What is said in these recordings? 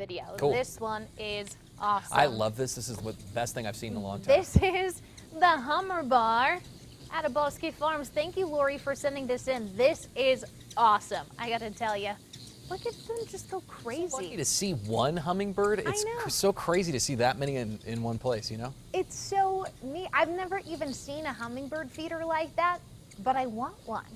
video. Cool. This one is awesome. I love this. This is the best thing I've seen in a long time. This is the Hummer Bar at Bosque Farms. Thank you, Lori, for sending this in. This is awesome. I got to tell you. Look at them just go crazy. It's funny to see one hummingbird. It's so crazy to see that many in one place, you know? It's so neat. I've never even seen a hummingbird feeder like that, but I want one.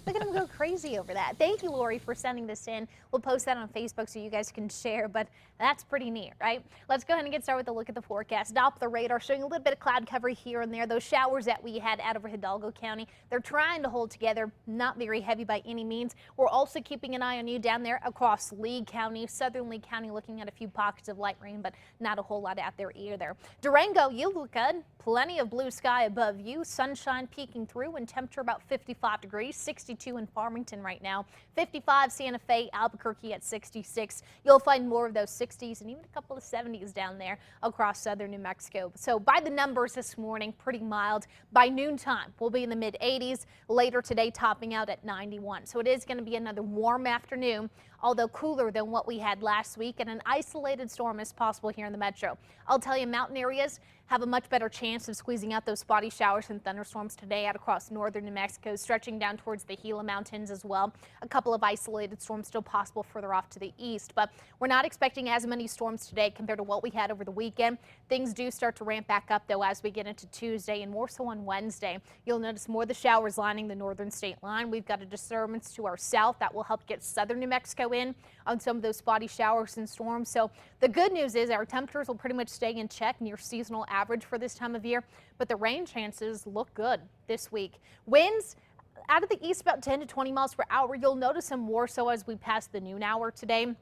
Look at them go crazy over that. Thank you, Lori, for sending this in. We'll post that on Facebook so you guys can share, but that's pretty neat, right? Let's go ahead and get started with a look at the forecast. Doppler radar showing a little bit of cloud cover here and there. Those showers that we had out over Hidalgo County, they're trying to hold together, not very heavy by any means. We're also keeping an eye on you down there across Lee County, southern Lee County, looking at a few pockets of light rain, but not a whole lot out there either. Durango, you look good. Plenty of blue sky above you, sunshine peeking through, and temperature about 55 degrees, 62 in Farmington right now, 55 Santa Fe, Albuquerque at 66. You'll find more of those 60s and even a couple of 70s down there across southern New Mexico. So by the numbers this morning, pretty mild. By noontime, we'll be in the mid 80s. Later today, topping out at 91. So it is going to be another warm afternoon, although cooler than what we had last week, and an isolated storm is possible here in the metro. I'll tell you, mountain areas have a much better chance of squeezing out those spotty showers and thunderstorms today out across northern New Mexico, stretching down towards the Gila Mountains as well. A couple of isolated storms still possible further off to the east, but we're not expecting as many storms today compared to what we had over the weekend. Things do start to ramp back up, though, as we get into Tuesday and more so on Wednesday. You'll notice more of the showers lining the northern state line. We've got a disturbance to our south that will help get southern New Mexico in on some of those spotty showers and storms. So the good news is our temperatures will pretty much stay in check near seasonal average for this time of year, but the rain chances look good this week. Winds out of the east about 10 to 20 miles per hour. You'll notice them more so as we pass the noon hour today.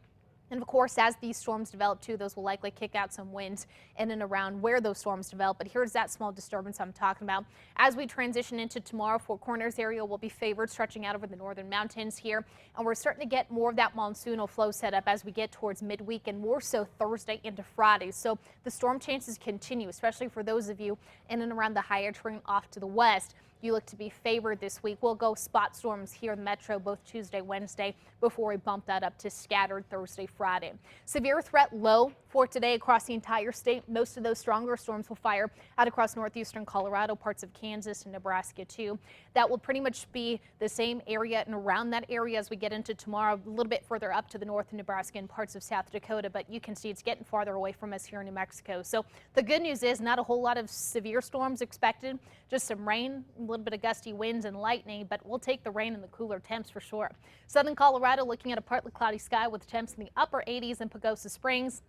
And of course, as these storms develop too, those will likely kick out some winds in and around where those storms develop. But here's that small disturbance I'm talking about. As we transition into tomorrow, Four Corners area will be favored, stretching out over the northern mountains here. And we're starting to get more of that monsoonal flow set up as we get towards midweek and more so Thursday into Friday. So the storm chances continue, especially for those of you in and around the higher terrain off to the west. You look to be favored this week. We'll go spot storms here in the metro both Tuesday, Wednesday before we bump that up to scattered Thursday, Friday. Severe threat low for today across the entire state. Most of those stronger storms will fire out across northeastern Colorado, parts of Kansas and Nebraska too. That will pretty much be the same area and around that area as we get into tomorrow, a little bit further up to the north in Nebraska and parts of South Dakota, but you can see it's getting farther away from us here in New Mexico. So the good news is not a whole lot of severe storms expected, just some rain, a little bit of gusty winds and lightning, but we'll take the rain and the cooler temps for sure. Southern Colorado looking at a partly cloudy sky with temps in the upper 80s in Pagosa Springs,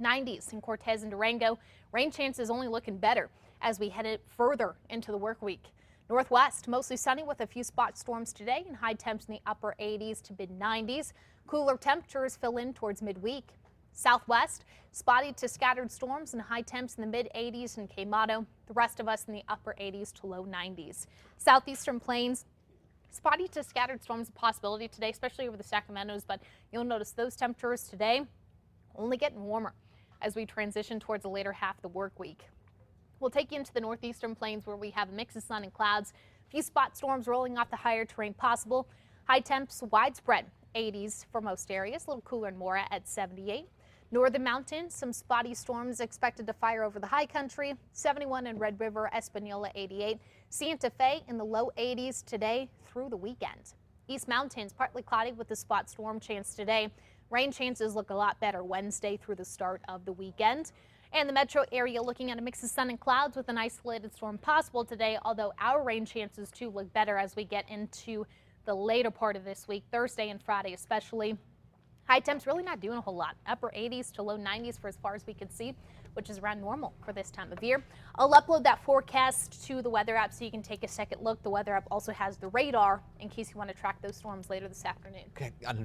90s in Cortez and Durango. Rain chances only looking better as we head further into the work week. Northwest, mostly sunny with a few spot storms today and high temps in the upper 80s to mid 90s. Cooler temperatures fill in towards midweek. Southwest, spotty to scattered storms and high temps in the mid 80s in Quemado. The rest of us in the upper 80s to low 90s. Southeastern plains, spotty to scattered storms a possibility today, especially over the Sacramentos, but you'll notice those temperatures today only getting warmer as we transition towards the later half of the work week. We'll take you into the northeastern plains where we have a mix of sun and clouds. A few spot storms rolling off the higher terrain possible. High temps widespread, 80s for most areas. A little cooler in Mora at 78. Northern mountains, some spotty storms expected to fire over the high country. 71 in Red River, Espanola 88. Santa Fe in the low 80s today through the weekend. East mountains partly cloudy with a spot storm chance today. Rain chances look a lot better Wednesday through the start of the weekend. And the metro area looking at a mix of sun and clouds with an isolated storm possible today, although our rain chances too look better as we get into the later part of this week, Thursday and Friday especially. High temps really not doing a whole lot. Upper 80s to low 90s for as far as we can see, which is around normal for this time of year. I'll upload that forecast to the weather app so you can take a second look. The weather app also has the radar in case you want to track those storms later this afternoon. Okay.